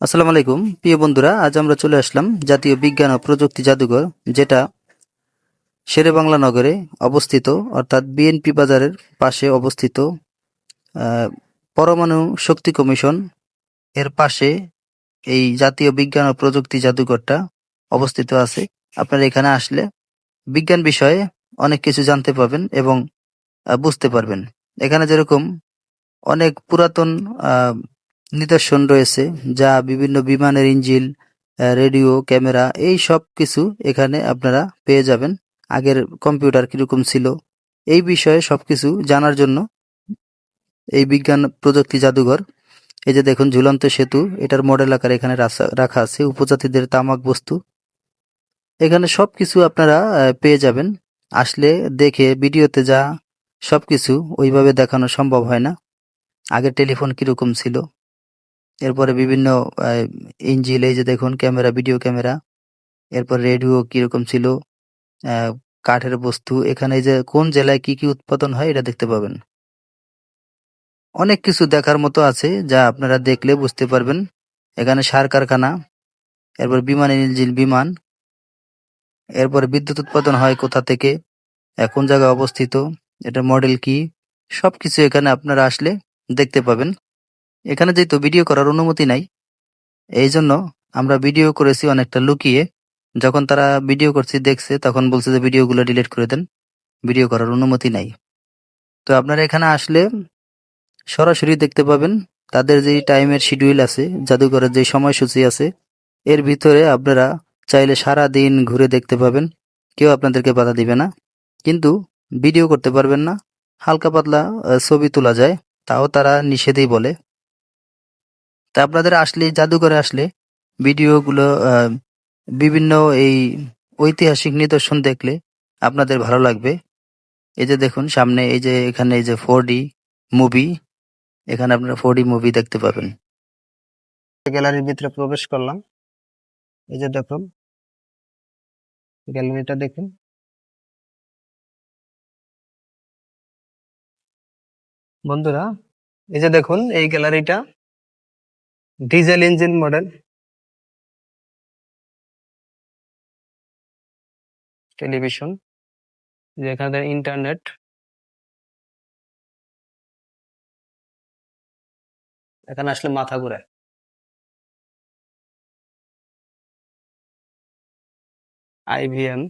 আসসালামু আলাইকুম প্রিয় বন্ধুরা, আজ আমরা চলে আসলাম জাতীয় বিজ্ঞান ও প্রযুক্তি জাদুঘর, যেটা শেরেবাংলা নগরে অবস্থিত, অর্থাৎ বিএনপি বাজারের পাশে অবস্থিত। আহ, পরমাণু শক্তি কমিশন এর পাশে এই জাতীয় বিজ্ঞান ও প্রযুক্তি জাদুঘরটা অবস্থিত আছে। আপনারা এখানে আসলে বিজ্ঞান বিষয়ে অনেক কিছু জানতে পারবেন এবং বুঝতে পারবেন। এখানে যেরকম অনেক পুরাতন আহ, নিদর্শন রয়েছে, যা বিভিন্ন বিমানের ইঞ্জিন, রেডিও, ক্যামেরা, এই সব কিছু এখানে আপনারা পেয়ে যাবেন। আগের কম্পিউটার কিরকম ছিল, এই বিষয়ে সবকিছু জানার জন্য এই বিজ্ঞান প্রযুক্তি জাদুঘর। এই যে দেখুন ঝুলন্ত সেতু, এটার মডেল আকারে এখানে রাখা আছে। উপজাতিদের তামাক বস্তু, এখানে সবকিছু আপনারা পেয়ে যাবেন। আসলে দেখে ভিডিওতে যা সবকিছু ওইভাবে দেখানো সম্ভব হয় না। আগের টেলিফোন কিরকম ছিল, এরপরে বিভিন্ন আহ, ইঞ্জিল, এই যে দেখুন ক্যামেরা, ভিডিও ক্যামেরা, এরপর রেডিও কিরকম ছিল, আহ, কাঠের বস্তু। এখানে এই যে কোন জেলায় কি কি উৎপাদন হয় এটা দেখতে পাবেন। অনেক কিছু দেখার মতো আছে, যা আপনারা দেখলে বুঝতে পারবেন। এখানে সার কারখানা, এরপর বিমান ইঞ্জিন, বিমান, এরপর বিদ্যুৎ উৎপাদন হয় কোথা থেকে, কোন জায়গায় অবস্থিত, এটা মডেল কি, সবকিছু এখানে আপনারা আসলে দেখতে পাবেন। এখানে যেহেতু ভিডিও করার অনুমতি নাই, এই জন্য আমরা ভিডিও করেছি অনেকটা লুকিয়ে। যখন তারা ভিডিও করছি দেখছে, তখন বলছে যে ভিডিওগুলো ডিলিট করে দেন, ভিডিও করার অনুমতি নাই। তো আপনারা এখানে আসলে সরাসরি দেখতে পাবেন। তাদের যে টাইমের শিডিউল আছে, জাদুঘরের যে সময়সূচি আছে, এর ভিতরে আপনারা চাইলে সারা দিন ঘুরে দেখতে পাবেন। কেউ আপনাদেরকে বাধা দিবে না, কিন্তু ভিডিও করতে পারবেন না। হালকা পাতলা ছবি তোলা যায়, তাও তারা নিষেধই বলে। তা আপনাদের আসলে জাদুঘরে আসলে ভিডিওগুলো, বিভিন্ন এই ঐতিহাসিক নিদর্শন দেখলে আপনাদের ভালো লাগবে। এই যে দেখুন সামনে, এই যে এখানে এই যে 4D মুভি, এখানে আপনারা 4D মুভি দেখতে পাবেন। গ্যালারির ভিতরে প্রবেশ করলাম। এই যে দেখুন গ্যালারিটা দেখুন। বন্ধুরা, এই যে দেখুন এই গ্যালারিটা ডিজেল ইঞ্জিন মডেল টেলিভিশন, যেখানে ইন্টারনেট, এখানে আসলে মাথা ঘুরায়। IBM,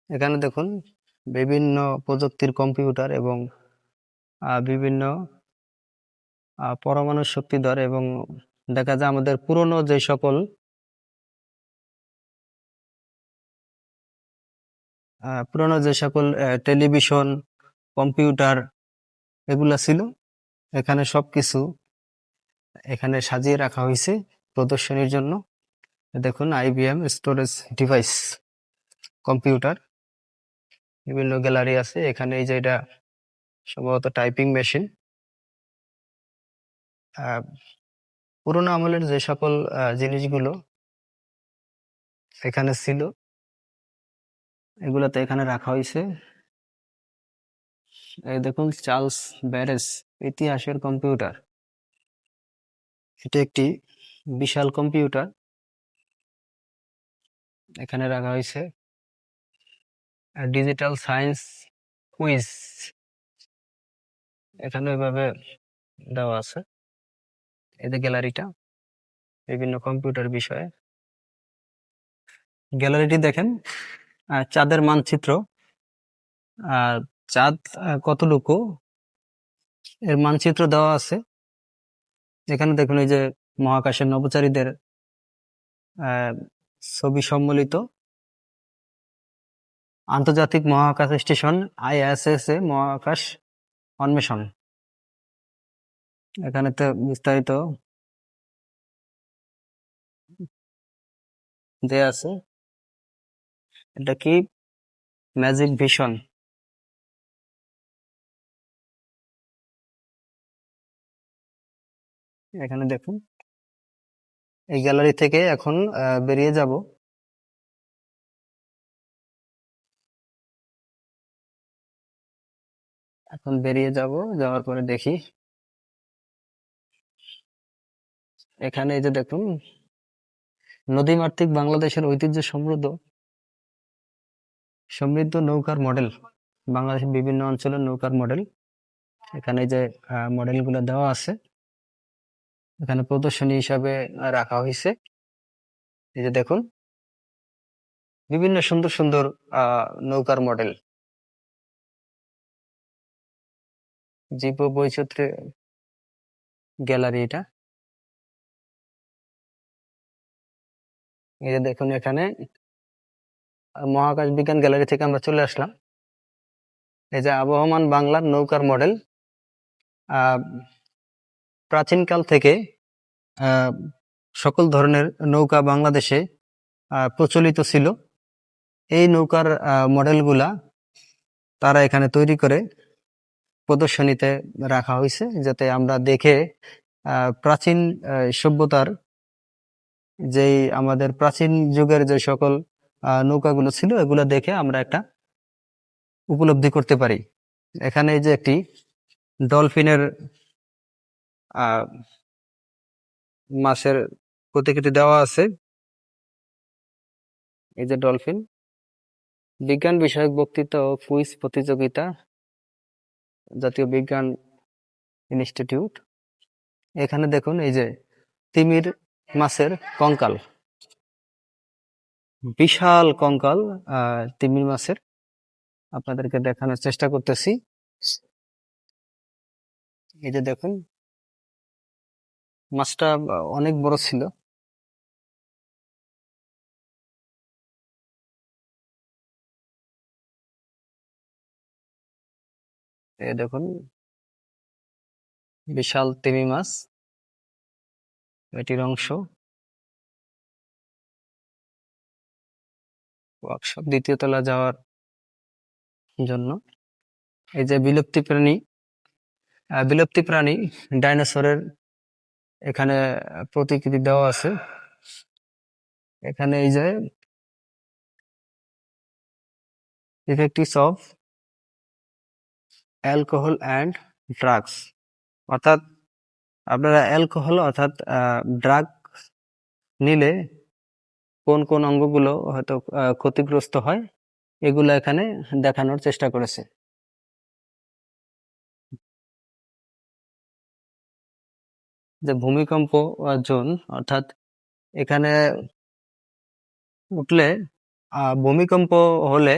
এখানে দেখুন বিভিন্ন প্রযুক্তির কম্পিউটার এবং বিভিন্ন পরমাণু শক্তিধর, এবং দেখা যায় আমাদের পুরনো যে সকল টেলিভিশন, কম্পিউটার এগুলা ছিল, এখানে সবকিছু এখানে সাজিয়ে রাখা হয়েছে প্রদর্শনীর জন্য। দেখুন IBM স্টোরেজ ডিভাইস কম্পিউটার, বিভিন্ন গ্যালারি আছে এখানে। এই যে এটা সম্ভবত টাইপিং মেশিন। পুরোনো আমলের যে সকল জিনিসগুলো এখানে ছিল, এগুলাতে এখানে রাখা হয়েছে। এই দেখুন চার্লস ব্যারেজ ইতিহাসের কম্পিউটার, এটা একটি বিশাল কম্পিউটার এখানে রাখা হয়েছে। ডিজিটাল সায়েন্স কুইজ এখানে এভাবে দেওয়া আছে। এই যে গ্যালারিটা বিভিন্ন কম্পিউটার বিষয়ে। গ্যালারিটি দেখেন, চাঁদের মানচিত্র, আর চাঁদ কতটুকু এর মানচিত্র দেওয়া আছে। এখানে দেখুন এই যে মহাকাশের নভোচারীদের আহ, ছবি সম্বলিত আন্তর্জাতিক মহাকাশ স্টেশন ISS এ মহাকাশ অন্বেষণ, এখানে তো বিস্তারিত দেয়া আছে। এটা কি ম্যাজিক ভিশন, এখানে দেখুন। এই গ্যালারি থেকে এখন বেরিয়ে যাব। এখন বেরিয়ে যাব, যাওয়ার পরে দেখি এখানে এই যে দেখুন, নদীমাতৃক বাংলাদেশের ঐতিহ্য সমৃদ্ধ নৌকার মডেল, বাংলাদেশের বিভিন্ন অঞ্চলের নৌকার মডেল। এখানে যে মডেলগুলো দেওয়া আছে, এখানে প্রদর্শনী হিসাবে রাখা হয়েছে। এই যে দেখুন, বিভিন্ন সুন্দর সুন্দর নৌকার মডেল। জীব বৈচিত্র্য গ্যালারি এটা। এই যে দেখুন, এখানে মহাকাশ বিজ্ঞান গ্যালারি থেকে আমরা চলে আসলাম। এই যে আবহমান বাংলার নৌকার মডেল। প্রাচীনকাল থেকে সকল ধরনের নৌকা বাংলাদেশে প্রচলিত ছিল। এই নৌকার মডেলগুলা তারা এখানে তৈরি করে প্রদর্শনীতে রাখা হয়েছে, যাতে আমরা দেখে প্রাচীন সভ্যতার যেই আমাদের প্রাচীন যুগের যে সকল নৌকাগুলো ছিল, এগুলো দেখে আমরা একটা উপলব্ধি করতে পারি। এখানে এই যে একটি ডলফিনের মাছের প্রতিকৃতি দেওয়া আছে। এই যে ডলফিন। বিজ্ঞান বিষয়ক বক্তৃতা ও কুইজ প্রতিযোগিতা, জাতীয় বিজ্ঞান ইনস্টিটিউট। এখানে দেখুন, এই যে তিমির মাছের কঙ্কাল, বিশাল কঙ্কাল তিমির মাছের, আপনাদেরকে দেখানোর চেষ্টা করতেছি। এই যে দেখুন, মাছটা অনেক বড় ছিল। এই দেখুন, বিশাল তিমি মাছ, এটির অংশ। ওয়ার্কশপ দ্বিতীয় তলা যাওয়ার জন্য। এই যে বিলুপ্তি প্রাণী ডাইনোসরের এখানে প্রতিকৃতি দেওয়া আছে। এখানে এই যে ইফেক্টিভস অফ অ্যালকোহল অ্যান্ড ড্রাগস, অর্থাৎ আপনারা অ্যালকোহল অর্থাৎ ড্রাগ নিলে কোন কোন অঙ্গগুলো হয়তো ক্ষতিগ্রস্ত হয়, এগুলো এখানে দেখানোর চেষ্টা করেছে। যে ভূমিকম্প জোন, অর্থাৎ এখানে উঠলে ভূমিকম্প হলে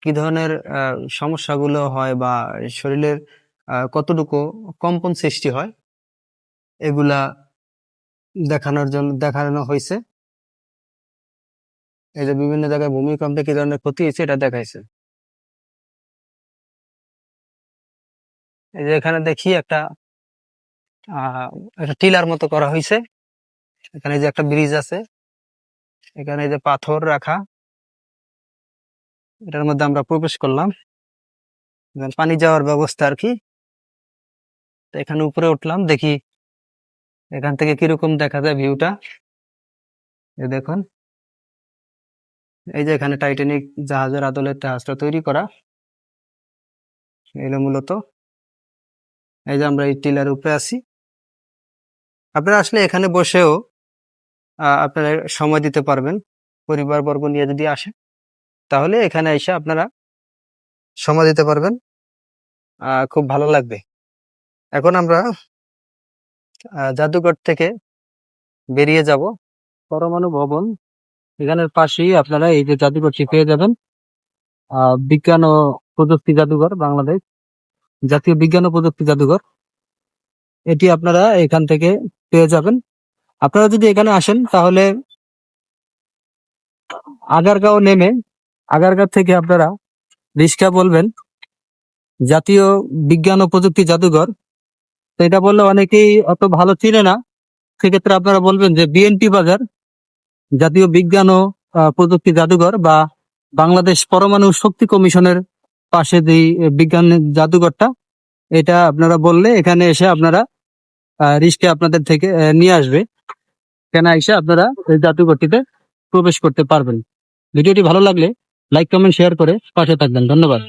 কি ধরনের সমস্যাগুলো হয় বা শরীরের কতটুকু কম্পন সৃষ্টি হয়, এগুলা দেখানো হয়েছে। এই যে বিভিন্ন জায়গায় ভূমিকম্পে কি ধরনের ক্ষতি হয়েছে এটা দেখাইছে। এই যে এখানে দেখি একটা টিলার মতো করা হয়েছে। এখানে যে একটা ব্রিজ আছে, এখানে যে পাথর রাখা, এটার মধ্যে আমরা প্রবেশ করলাম, পানি যাওয়ার ব্যবস্থা আর কি। এখানে উপরে উঠলাম, দেখি এখান থেকে কিরকম দেখা যায় ভিউটা। দেখুন, এই যে এখানে টাইটানিক জাহাজের আদলে জাহাজটা তৈরি করা, এলো মূলত। এই যে আমরা এই টিলার উপরে আছি। আপনারা আসলে এখানে বসেও আপনারা সময় দিতে পারবেন। পরিবারবর্গ নিয়ে যদি আসে, তাহলে এখানে এসে আপনারা সময় দিতে পারবেন, খুব ভালো লাগবে। এখন আমরা জাদুঘর থেকে বেরিয়ে যাব পরমাণু ভবন। এখানের পাশেই আপনারা এই যে জাদুঘরটি পেয়ে যাবেন, বিজ্ঞান ও প্রযুক্তি জাদুঘর বাংলাদেশ, জাতীয় বিজ্ঞান ও প্রযুক্তি জাদুঘর। এটি আপনারা এখান থেকে পেয়ে যাবেন। আপনারা যদি এখানে আসেন, তাহলে আগারগাঁও নেমে আগারগাঁও থেকে আপনারা রিক্সা বলবেন জাতীয় বিজ্ঞান ও প্রযুক্তি জাদুঘর। তো এটা বললে অনেকেই অত ভালো চিনে না, সেক্ষেত্রে আপনারা বলবেন যে বিএনপি বাজার জাতীয় বিজ্ঞান ও প্রযুক্তি জাদুঘর বা বাংলাদেশ পরমাণু শক্তি কমিশনের পাশে যে বিজ্ঞান জাদুঘরটা, এটা আপনারা বললে এখানে এসে আপনারা রিক্সা আপনাদের থেকে নিয়ে আসবে। এখানে এসে আপনারা এই জাদুঘরটিতে প্রবেশ করতে পারবেন। ভিডিওটি ভালো লাগলে লাইক কমেন্ট শেয়ার করে পাশে থাকবেন। ধন্যবাদ।